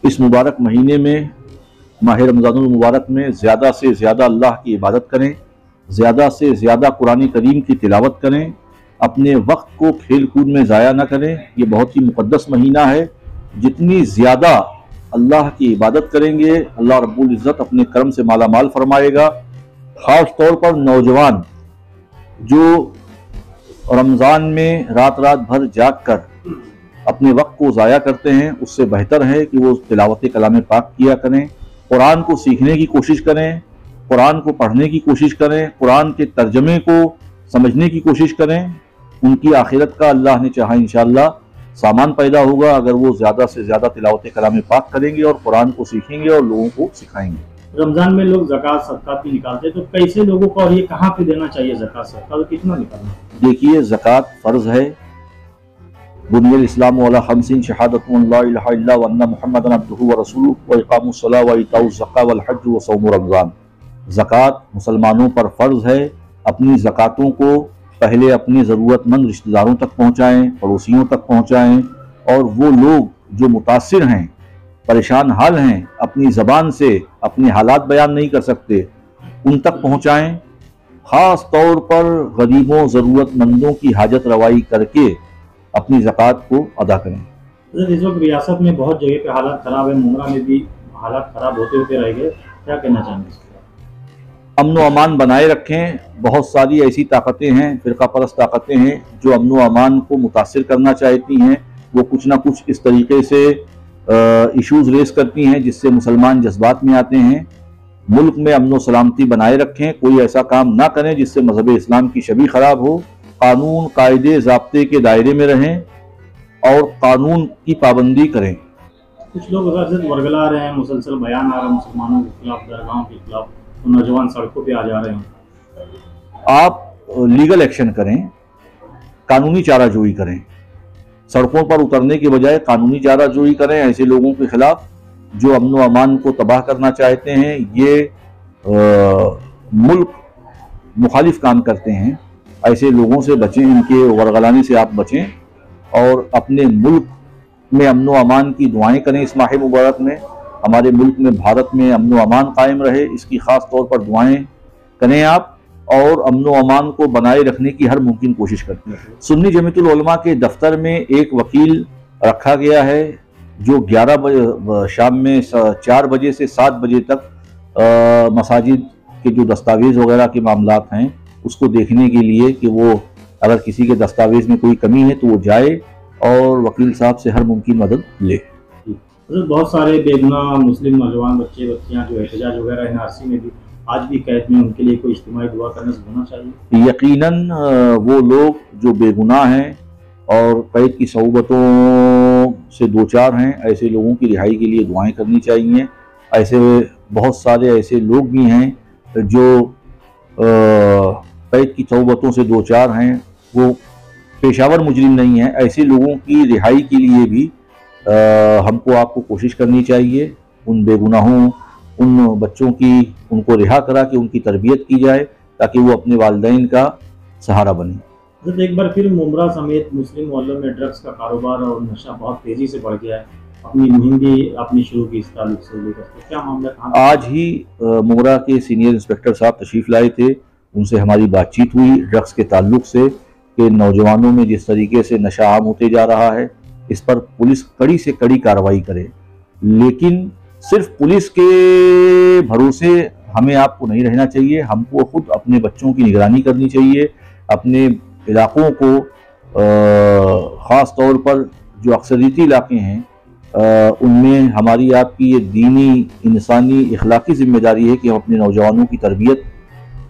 اس مبارک مہینے میں، ماہ رمضان المبارک میں زیادہ سے زیادہ اللہ کی عبادت کریں، زیادہ سے زیادہ قرآن کریم کی تلاوت کریں، اپنے وقت کو کھیل کود میں ضائع نہ کریں۔ یہ بہت ہی مقدس مہینہ ہے۔ جتنی زیادہ اللہ کی عبادت کریں گے، اللہ رب العزت اپنے کرم سے مالا مال فرمائے گا۔ خاص طور پر نوجوان جو رمضان میں رات رات بھر جاگ کر اپنے وقت کو ضائع کرتے ہیں، اس سے بہتر ہے کہ وہ تلاوت کلام پاک کیا کریں، قرآن کو سیکھنے کی کوشش کریں، قرآن کو پڑھنے کی کوشش کریں، قرآن کے ترجمے کو سمجھنے کی کوشش کریں۔ ان کی آخرت کا اللہ نے چاہا انشاءاللہ سامان پیدا ہوگا اگر وہ زیادہ سے زیادہ تلاوت کلام پاک کریں گے اور قرآن کو سیکھیں گے اور لوگوں کو سکھائیں گے۔ رمضان میں لوگ زکوٰۃ صدقات بھی نکالتے ہیں، تو کیسے لوگوں کو اور یہ کہاں پہ دینا چاہیے زکوٰۃ صدقات، کتنا نکالنا؟ دیکھیے، زکوٰۃ فرض ہے۔ بنی الاسلام علی خمس شہادۃ ان لا الہ الا اللہ وان محمدا عبدہ ورسولہ واقام الصلاۃ وایتاء الزکوٰۃ والحج وصوم رمضان۔ زکوٰۃ مسلمانوں پر فرض ہے۔ اپنی زکوٰۃوں کو پہلے اپنے ضرورت مند رشتہ داروں تک پہنچائیں، پڑوسیوں تک پہنچائیں، اور وہ لوگ جو متاثر ہیں، پریشان حال ہیں، اپنی زبان سے اپنے حالات بیان نہیں کر سکتے، ان تک پہنچائیں۔ خاص طور پر غریبوں، ضرورت مندوں کی حاجت روائی کر کے اپنی زکوٰۃ کو ادا کریں۔ اس وقت ریاست میں بہت جگہ پہ حالات خراب ہے، ممبرا میں بھی حالات خراب ہوتے رہ گئے، کیا کہنا چاہیں گے؟ امن و امان بنائے رکھیں۔ بہت ساری ایسی طاقتیں ہیں، فرقہ پرست طاقتیں ہیں، جو امن و امان کو متاثر کرنا چاہتی ہیں۔ وہ کچھ نہ کچھ اس طریقے سے ایشوز ریز کرتی ہیں جس سے مسلمان جذبات میں آتے ہیں۔ ملک میں امن و سلامتی بنائے رکھیں، کوئی ایسا کام نہ کریں جس سے مذہب اسلام کی شبیہ خراب ہو۔ قانون قاعدے ضابطے کے دائرے میں رہیں اور قانون کی پابندی کریں۔ کچھ لوگ ورگلا رہے ہیں، مسلسل بیان آ رہا ہے مسلمانوں کے خلاف، درگاہوں کے خلاف، نوجوان سڑکوں پہ آ جا رہے ہیں۔ آپ لیگل ایکشن کریں، قانونی چارہ جوئی کریں، سڑکوں پر اترنے کے بجائے قانونی چارہ جوئی کریں ایسے لوگوں کے خلاف جو امن و امان کو تباہ کرنا چاہتے ہیں۔ یہ ملک مخالف کام کرتے ہیں، ایسے لوگوں سے بچیں، ان کے ورگلانے سے آپ بچیں اور اپنے ملک میں امن و امان کی دعائیں کریں۔ اس ماہ مبارک میں ہمارے ملک میں، بھارت میں امن و امان قائم رہے، اس کی خاص طور پر دعائیں کریں آپ، اور امن و امان کو بنائے رکھنے کی ہر ممکن کوشش کرتے ہیں۔ سنی جمعیت العلماء کے دفتر میں ایک وکیل رکھا گیا ہے جو 11 بجے شام میں 4 بجے سے 7 بجے تک مساجد کے جو دستاویز وغیرہ کے معاملات ہیں اس کو دیکھنے کے لیے کہ وہ اگر کسی کے دستاویز میں کوئی کمی ہے تو وہ جائے اور وکیل صاحب سے ہر ممکن مدد لے۔ بہت سارے بے گناہ مسلم نوجوان بچے بچیاں جو احتجاج وغیرہ NRC میں بھی آج بھی قید میں، ان کے لیے کوئی اجتماعی دعا کرنا ہونا چاہیے؟ یقیناً وہ لوگ جو بے گناہ ہیں اور قید کی صعوبتوں سے دوچار ہیں، ایسے لوگوں کی رہائی کے لیے دعائیں کرنی چاہیے۔ ایسے بہت سارے ایسے لوگ بھی ہیں جو قید کی صعوبتوں سے دوچار ہیں، وہ پیشاور مجرم نہیں ہیں۔ ایسے لوگوں کی رہائی کے لیے بھی ہم کو آپ کو کوشش کرنی چاہیے۔ ان بے گناہوں، ان بچوں کی، ان کو رہا کرا کہ ان کی تربیت کی جائے تاکہ وہ اپنے والدین کا سہارا بنیں۔ ایک بار پھر ممبرا سمیت مسلم محلوں میں ڈرگس کا کاروبار اور نشہ بہت تیزی سے بڑھ گیا ہے، اپنی مہم بھی اپنی شروع کی اس تعلق سے لے کر، کیا معاملہ کہاں؟ آج ہی ممبرا کے سینئر انسپکٹر صاحب تشریف لائے تھے، ان سے ہماری بات چیت ہوئی ڈرگس کے تعلق سے کہ نوجوانوں میں جس طریقے سے نشہ عام ہوتے جا رہا ہے، اس پر پولیس کڑی سے کڑی کارروائی کرے۔ لیکن صرف پولیس کے بھروسے ہمیں آپ کو نہیں رہنا چاہیے، ہم کو خود اپنے بچوں کی نگرانی کرنی چاہیے، اپنے علاقوں کو، خاص طور پر جو اکثریتی علاقے ہیں ان میں ہماری آپ کی یہ دینی، انسانی، اخلاقی ذمہ داری ہے کہ ہم اپنے نوجوانوں کی تربیت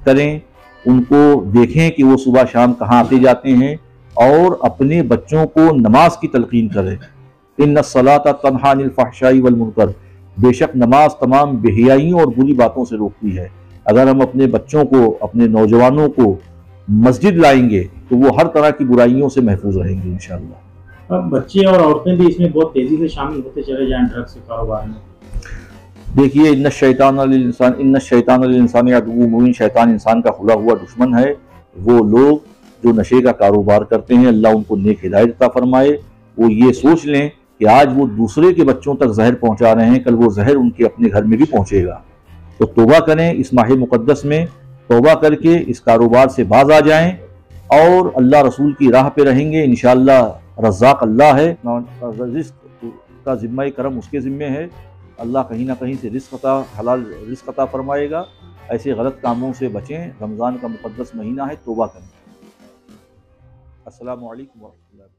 کریں، ان کو دیکھیں کہ وہ صبح شام کہاں آتے جاتے ہیں، اور اپنے بچوں کو نماز کی تلقین کریں۔ ان الصلاۃ تنہی عن الفحشاء والمنکر، بے شک نماز تمام بے حیائیوں اور بری باتوں سے روکتی ہے۔ اگر ہم اپنے بچوں کو، اپنے نوجوانوں کو مسجد لائیں گے تو وہ ہر طرح کی برائیوں سے محفوظ رہیں گے انشاءاللہ۔ اب بچے اور عورتیں بھی اس میں بہت تیزی سے شامل ہوتے چلے جائیں ڈرگس کے کاروبار میں۔ دیکھیے، ان الشیطان للانسان عدو مبین، شیطان انسان کا کھلا ہوا دشمن ہے۔ وہ لوگ جو نشے کا کاروبار کرتے ہیں، اللہ ان کو نیک ہدایت عطا فرمائے، وہ یہ سوچ لیں کہ آج وہ دوسرے کے بچوں تک زہر پہنچا رہے ہیں، کل وہ زہر ان کے اپنے گھر میں بھی پہنچے گا۔ تو توبہ کریں، اس ماہ مقدس میں توبہ کر کے اس کاروبار سے باز آ جائیں اور اللہ رسول کی راہ پہ رہیں گے۔ انشاءاللہ رزاق اللہ ہے، رزق کا ذمہ کرم اس کے ذمہ ہے، اللہ کہیں نہ کہیں سے رزق عطا، حلال رزق عطا فرمائے گا۔ ایسے غلط کاموں سے بچیں، رمضان کا مقدس مہینہ ہے، توبہ کریں۔ السلام علیکم ورحمۃ اللہ۔